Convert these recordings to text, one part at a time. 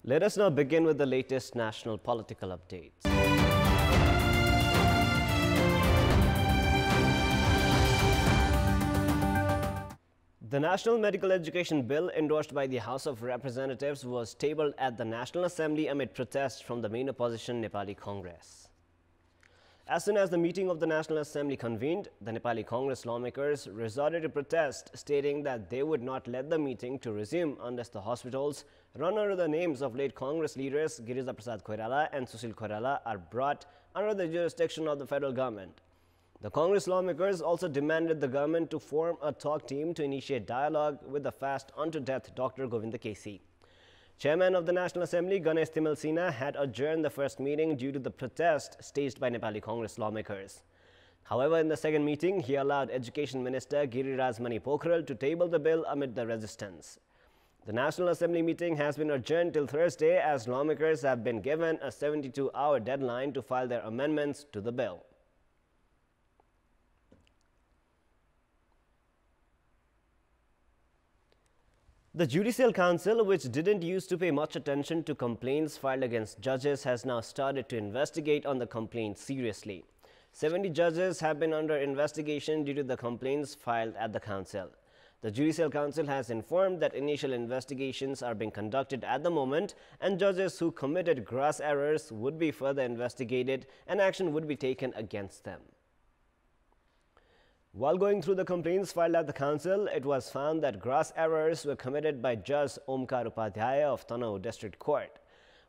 Let us now begin with the latest national political updates. The National Medical Education Bill endorsed by the House of Representatives was tabled at the National Assembly amid protests from the main opposition Nepali Congress. As soon as the meeting of the National Assembly convened, the Nepali Congress lawmakers resorted to protest, stating that they would not let the meeting to resume unless the hospitals run under the names of late Congress leaders Girija Prasad Koirala and Sushil Koirala are brought under the jurisdiction of the federal government. The Congress lawmakers also demanded the government to form a talk team to initiate dialogue with the fast unto death Dr. Govinda Kesi. Chairman of the National Assembly, Ganesh Timal Sinha, had adjourned the first meeting due to the protest staged by Nepali Congress lawmakers. However, in the second meeting, he allowed Education Minister Giriraj Mani Pokhral to table the bill amid the resistance. The National Assembly meeting has been adjourned till Thursday as lawmakers have been given a 72-hour deadline to file their amendments to the bill. The Judicial Council, which didn't used to pay much attention to complaints filed against judges, has now started to investigate on the complaints seriously. 70 judges have been under investigation due to the complaints filed at the council. The Judicial Council has informed that initial investigations are being conducted at the moment and judges who committed gross errors would be further investigated and action would be taken against them. While going through the complaints filed at the council, it was found that gross errors were committed by Judge Omkar Upadhyaya of Tanau District Court.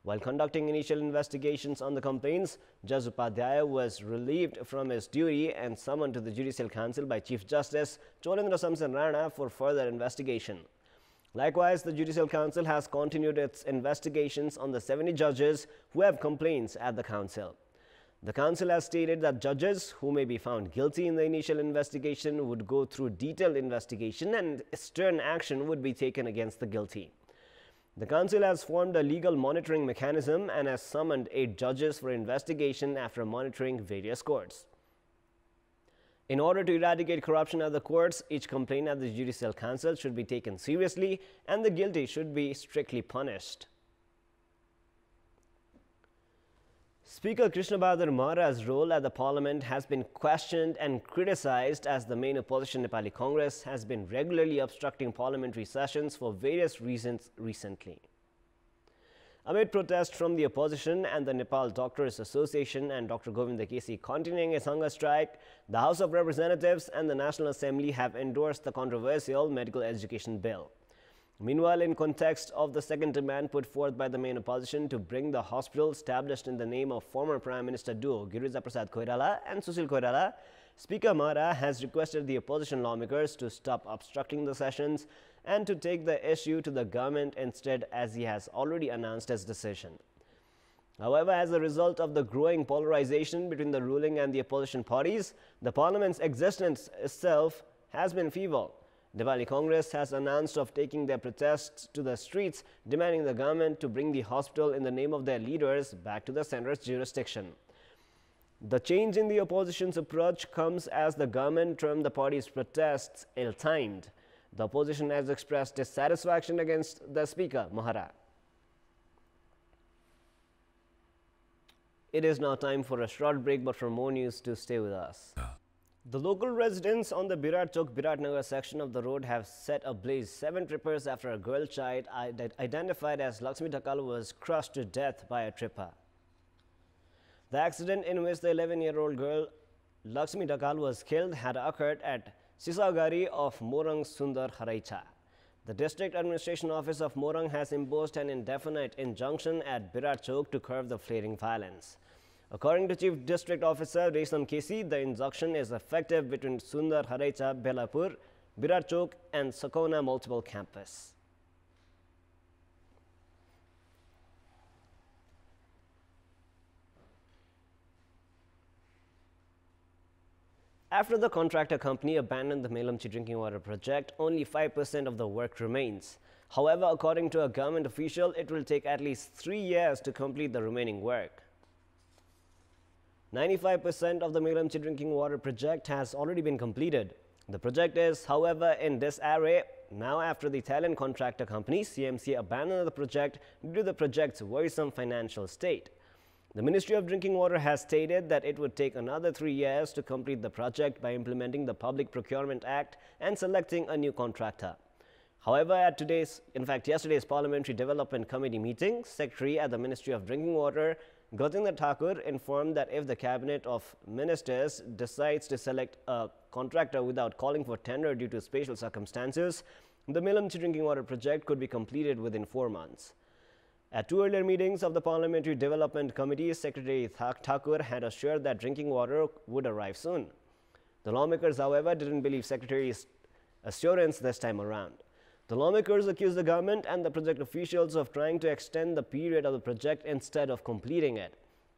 While conducting initial investigations on the complaints, Judge Upadhyaya was relieved from his duty and summoned to the Judicial Council by Chief Justice Cholendra Samsen Rana for further investigation. Likewise, the Judicial Council has continued its investigations on the 70 judges who have complaints at the council. The council has stated that judges who may be found guilty in the initial investigation would go through detailed investigation and stern action would be taken against the guilty. The council has formed a legal monitoring mechanism and has summoned 8 judges for investigation after monitoring various courts. In order to eradicate corruption at the courts, each complaint at the Judicial Council should be taken seriously and the guilty should be strictly punished. Speaker Krishna Bahadur Mahara's role at the parliament has been questioned and criticized as the main opposition Nepali Congress has been regularly obstructing parliamentary sessions for various reasons recently. Amid protest from the opposition and the Nepal Doctors Association and Dr. Govinda Kesi continuing its hunger strike, the House of Representatives and the National Assembly have endorsed the controversial medical education bill. Meanwhile, in context of the second demand put forth by the main opposition to bring the hospital established in the name of former Prime Minister duo Girija Prasad Koirala and Sushil Koirala, Speaker Mahara has requested the opposition lawmakers to stop obstructing the sessions and to take the issue to the government instead, as he has already announced his decision. However, as a result of the growing polarization between the ruling and the opposition parties, the parliament's existence itself has been feeble. Nepali Congress has announced of taking their protests to the streets, demanding the government to bring the hospital in the name of their leaders back to the centre's jurisdiction. The change in the opposition's approach comes as the government termed the party's protests ill-timed. The opposition has expressed dissatisfaction against the Speaker, Mahara. It is now time for a short break, but for more news, to stay with us. The local residents on the Birat Chowk Biratnagar section of the road have set ablaze 7 trippers after a girl child identified as Lakshmi Dhakal was crushed to death by a tripper. The accident in which the 11-year-old girl Lakshmi Dhakal was killed had occurred at Sisaugari of Morang Sundar Haraicha. The District Administration Office of Morang has imposed an indefinite injunction at Birat Chowk to curb the flaring violence. According to Chief District Officer Resam Kesi, the injunction is effective between Sundar Haraicha, Belapur, Birat Chowk and Sakona Multiple Campus. After the contractor company abandoned the Melamchi drinking water project, only 5% of the work remains. However, according to a government official, it will take at least 3 years to complete the remaining work. 95% of the Melamchi drinking water project has already been completed. The project is, however, in disarray now after the Thailand contractor company CMC abandoned the project due to the project's worrisome financial state. The Ministry of Drinking Water has stated that it would take another 3 years to complete the project by implementing the Public Procurement Act and selecting a new contractor. However, at yesterday's Parliamentary Development Committee meeting, Secretary at the Ministry of Drinking Water, Gatinder Thakur, informed that if the Cabinet of Ministers decides to select a contractor without calling for tender due to special circumstances, the Melamchi Drinking Water project could be completed within 4 months. At 2 earlier meetings of the Parliamentary Development Committee, Secretary Thakur had assured that drinking water would arrive soon. The lawmakers, however, didn't believe Secretary's assurance this time around. The lawmakers accused the government and the project officials of trying to extend the period of the project instead of completing it.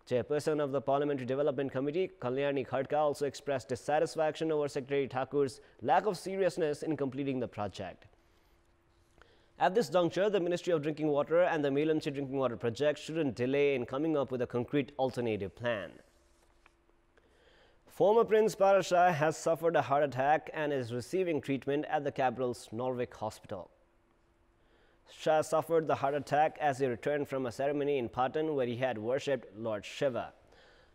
Chairperson of the Parliamentary Development Committee, Kalyani Khadka, also expressed dissatisfaction over Secretary Thakur's lack of seriousness in completing the project. At this juncture, the Ministry of Drinking Water and the Melamchi Drinking Water project shouldn't delay in coming up with a concrete alternative plan. Former Prince Parashah has suffered a heart attack and is receiving treatment at the capital's Norvik hospital. Shah suffered the heart attack as he returned from a ceremony in Patan where he had worshipped Lord Shiva.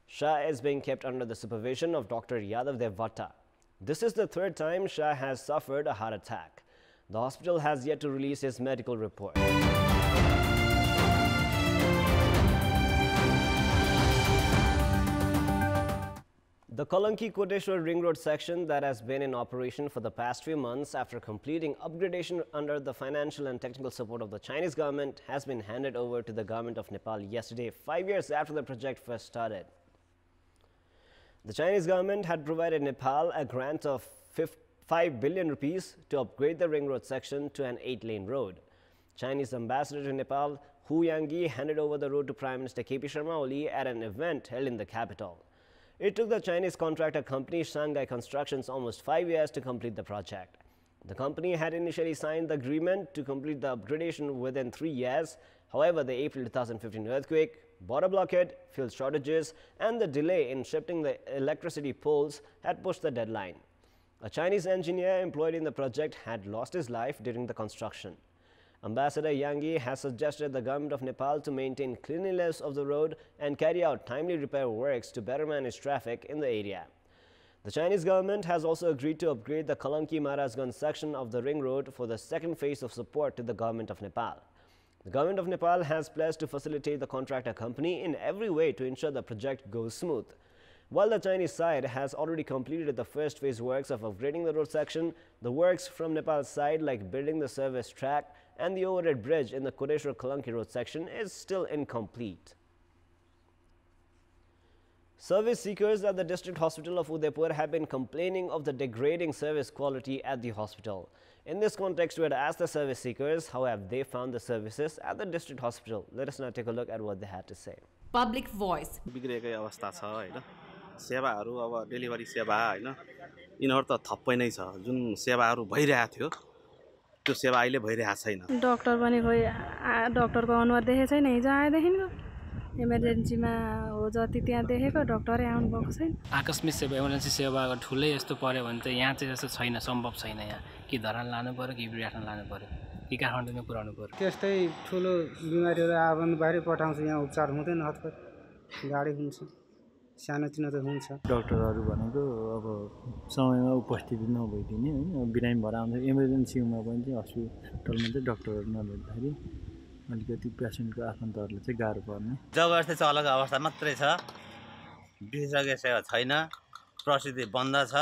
Shah is being kept under the supervision of Dr. Yadav Devvata. This is the 3rd time Shah has suffered a heart attack. The hospital has yet to release his medical report. The Kalanki-Koteshwar Ring Road section that has been in operation for the past few months after completing upgradation under the financial and technical support of the Chinese government has been handed over to the government of Nepal yesterday, 5 years after the project first started. The Chinese government had provided Nepal a grant of 5 billion rupees to upgrade the ring road section to an 8-lane road. Chinese ambassador to Nepal, Hu Yangyi, handed over the road to Prime Minister KP Sharma Oli at an event held in the capital. It took the Chinese contractor company Shanghai Constructions almost 5 years to complete the project. The company had initially signed the agreement to complete the upgradation within 3 years. However, the April 2015 earthquake, border blockade, fuel shortages, and the delay in shifting the electricity poles had pushed the deadline. A Chinese engineer employed in the project had lost his life during the construction. Ambassador Yangyi has suggested the government of Nepal to maintain cleanliness of the road and carry out timely repair works to better manage traffic in the area. The Chinese government has also agreed to upgrade the Kalanki-Maharajganj section of the ring road for the 2nd phase of support to the government of Nepal. The government of Nepal has pledged to facilitate the contractor company in every way to ensure the project goes smooth. While the Chinese side has already completed the 1st phase works of upgrading the road section, the works from Nepal's side, like building the service track and the overhead bridge in the Koteshwar-Kalanki road section, is still incomplete. Service seekers at the district hospital of Udaipur have been complaining of the degrading service quality at the hospital. In this context, we had asked the service seekers how have they found the services at the district hospital. Let us now take a look at what they had to say. Public voice. सेवाहरु अब delivery सेवा हैन इनहरु त थप्पै नै छ जुन सेवाहरु भइरहेको थियो त्यो सेवा अहिले भइरहेको छैन डाक्टर पनि खोइ डाक्टरको अनुहार देखे छैन हिजो आएदेखिको इमर्जेन्सीमा हो जति त्यहाँ देखेको डाक्टरै आउनु भएको छैन आकस्मिक सेवा इमर्जेन्सी सेवा ठुलै यस्तो पर्यो भने त यहाँ चाहिँ जस्तो छैन सम्भव छैन यहाँ कि धरान लानु पर्यो कि बिराटन लानु पर्यो कि काठमाडौँमा पुर्याउनु पर्यो त्यस्तै ठुलो बिमारीहरु आयो भने बाहिर पठाउँछ यहाँ उपचार हुँदैन हतपत गाडी हुन्छ सानोतिनो त हुन्छ डाक्टरहरु भनेको अब समयमा उपस्थित नभइदिने हैन बिरामी भएर आउँदा इमर्जेन्सीमा पनि चाहिँ हस्पिटलमा चाहिँ डाक्टरहरु नभेट्दाखेरि अलिकति पेशेन्टको आफन्तहरुले चाहिँ गाह्रो पर्ने जग्गा चाहिँ अलग अवस्था मात्रै छ विशेषज्ञ सेवा छैन प्रसिद्धि बन्द छ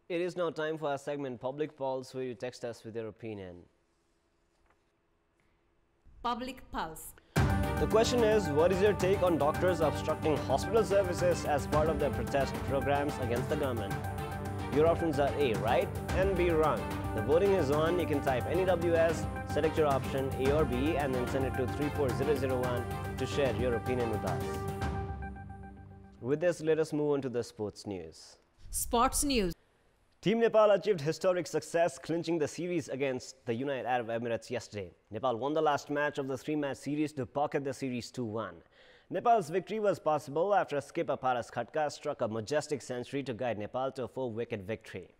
It is now time for our segment Public Pulse, where you text us with your opinion. Public Pulse. The question is, what is your take on doctors obstructing hospital services as part of their protest programs against the government? Your options are A, right, and B, wrong. The voting is on. You can type any WS, select your option A or B, and then send it to 34001 to share your opinion with us. With this, let us move on to the sports news. Sports news. Team Nepal achieved historic success, clinching the series against the United Arab Emirates yesterday. Nepal won the last match of the three-match series to pocket the series 2-1. Nepal's victory was possible after skipper Paras Khatka struck a majestic century to guide Nepal to a 4-wicket victory.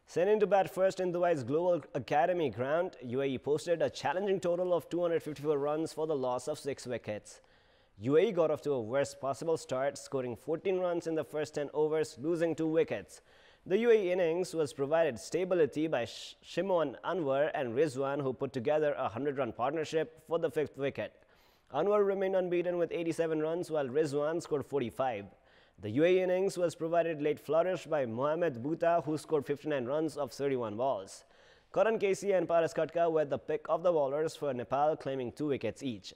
Sent in to bat first in Dubai's Global Academy ground, UAE posted a challenging total of 254 runs for the loss of 6 wickets. UAE got off to a worst possible start, scoring 14 runs in the first 10 overs, losing 2 wickets. The UAE innings was provided stability by Shimon Anwar and Rizwan, who put together a 100-run partnership for the 5th wicket. Anwar remained unbeaten with 87 runs, while Rizwan scored 45. The UAE innings was provided late flourish by Mohamed Bouta, who scored 59 runs of 31 balls. Karan Casey and Paras Khatka were the pick of the bowlers for Nepal, claiming 2 wickets each.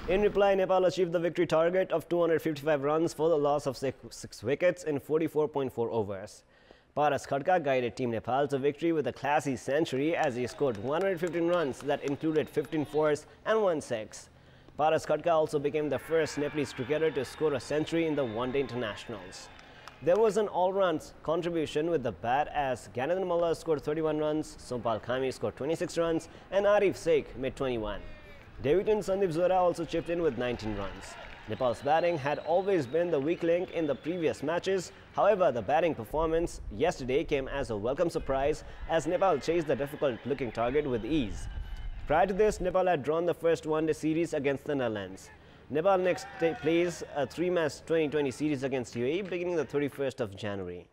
In reply, Nepal achieved the victory target of 255 runs for the loss of 6 wickets in 44.4 overs. Paras Khatka guided Team Nepal to victory with a classy century as he scored 115 runs that included 15 fours and 1 6. Paras Khatka also became the first Nepalese cricketer to score a century in the one-day internationals. There was an all-round contribution with the bat as Ganathan Malla scored 31 runs, Sompal Khami scored 26 runs, and Arif Sheikh made 21. Debutant Sandeep Zora also chipped in with 19 runs. Nepal's batting had always been the weak link in the previous matches. However, the batting performance yesterday came as a welcome surprise as Nepal chased the difficult-looking target with ease. Prior to this, Nepal had drawn the first one-day series against the Netherlands. Nepal next plays a 3-match 2020 series against UAE beginning the 31st of January.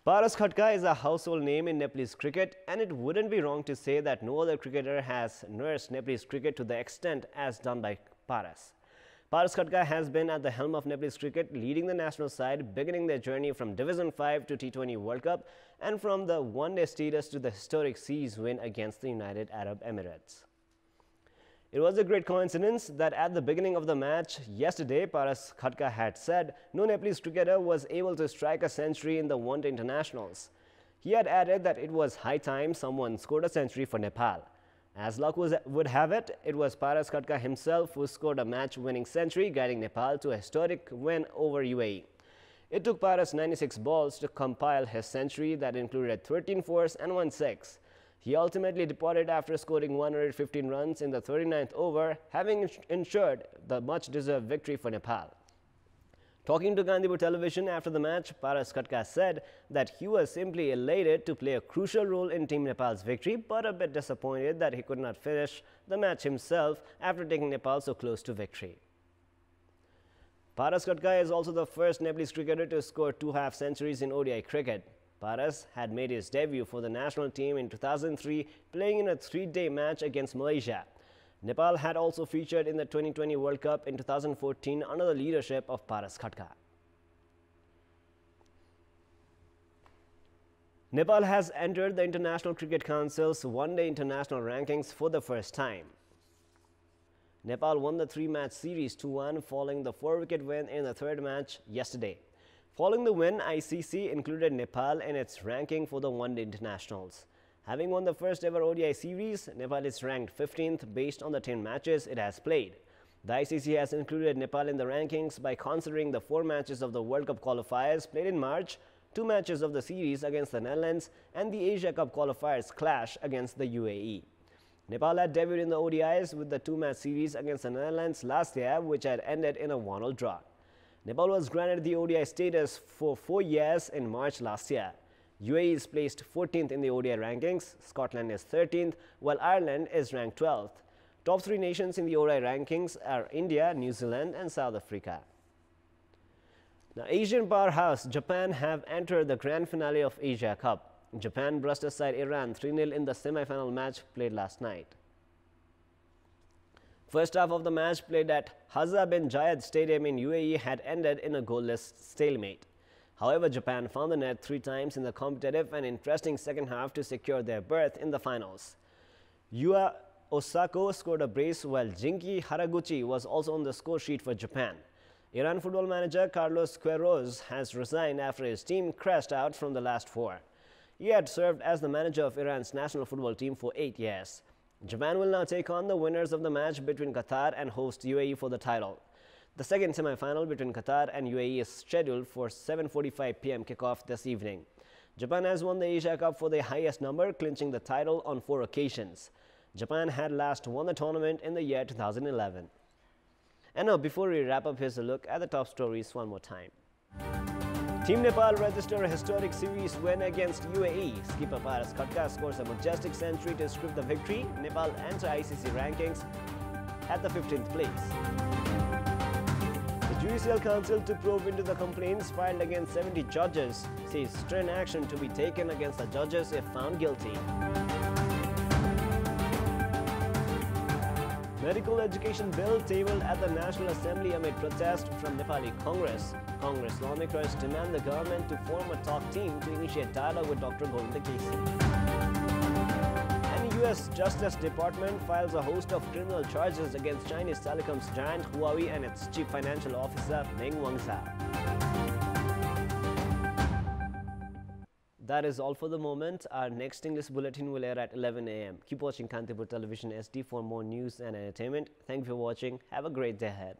Paras Khatka is a household name in Nepalese cricket, and it wouldn't be wrong to say that no other cricketer has nursed Nepalese cricket to the extent as done by Paras. Paras Khatka has been at the helm of Nepalese cricket, leading the national side, beginning their journey from Division 5 to T20 World Cup and from the one-day status to the historic series win against the United Arab Emirates. It was a great coincidence that at the beginning of the match yesterday, Paras Khatka had said no Nepalese cricketer was able to strike a century in the one-day internationals. He had added that it was high time someone scored a century for Nepal. As luck would have it, it was Paras Khatka himself who scored a match-winning century, guiding Nepal to a historic win over UAE. It took Paras 96 balls to compile his century that included 13 fours and 1 6. He ultimately departed after scoring 115 runs in the 39th over, having ensured the much-deserved victory for Nepal. Talking to Kantipur television after the match, Paras Khatka said that he was simply elated to play a crucial role in Team Nepal's victory, but a bit disappointed that he could not finish the match himself after taking Nepal so close to victory. Paras Khatka is also the first Nepalese cricketer to score 2 half-centuries in ODI cricket. Paras had made his debut for the national team in 2003, playing in a 3-day match against Malaysia. Nepal had also featured in the 2020 World Cup in 2014 under the leadership of Paras Khatka. Nepal has entered the International Cricket Council's one-day international rankings for the first time. Nepal won the 3-match series 2-1 following the 4-wicket win in the 3rd match yesterday. Following the win, ICC included Nepal in its ranking for the one-day internationals. Having won the first ever ODI series, Nepal is ranked 15th based on the 10 matches it has played. The ICC has included Nepal in the rankings by considering the 4 matches of the World Cup qualifiers played in March, 2 matches of the series against the Netherlands, and the Asia Cup qualifiers clash against the UAE. Nepal had debuted in the ODIs with the 2-match series against the Netherlands last year, which had ended in a 1-all draw. Nepal was granted the ODI status for 4 years in March last year. UAE is placed 14th in the ODI rankings, Scotland is 13th, while Ireland is ranked 12th. Top 3 nations in the ODI rankings are India, New Zealand and South Africa. Now, Asian powerhouse Japan have entered the grand finale of Asia Cup. Japan brushed aside Iran 3-0 in the semi-final match played last night. First half of the match played at Hazza bin Zayed Stadium in UAE had ended in a goalless stalemate. However, Japan found the net 3 times in the competitive and interesting second half to secure their berth in the finals. Yua Osako scored a brace while Jinki Haraguchi was also on the score sheet for Japan. Iran football manager Carlos Queiroz has resigned after his team crashed out from the last four. He had served as the manager of Iran's national football team for 8 years. Japan will now take on the winners of the match between Qatar and host UAE for the title. The second semi-final between Qatar and UAE is scheduled for 7:45 p.m. kickoff this evening. Japan has won the Asia Cup for the highest number, clinching the title on 4 occasions. Japan had last won the tournament in the year 2011. And now, before we wrap up, here's a look at the top stories one more time. Team Nepal registered a historic series win against UAE. Skipper Paras Khatka scores a majestic century to script the victory. Nepal enter ICC rankings at the 15th place. The Judicial Council to probe into the complaints filed against 70 judges says stern action to be taken against the judges if found guilty. Medical education bill tabled at the National Assembly amid protest from Nepali Congress. Congress lawmakers demand the government to form a talk team to initiate dialogue with Dr. Govinda Kesi. And U.S. Justice Department files a host of criminal charges against Chinese telecoms giant Huawei and its chief financial officer Meng Wanzhou. That is all for the moment. Our next English bulletin will air at 11 a.m. Keep watching Kantipur Television SD for more news and entertainment. Thank you for watching. Have a great day ahead.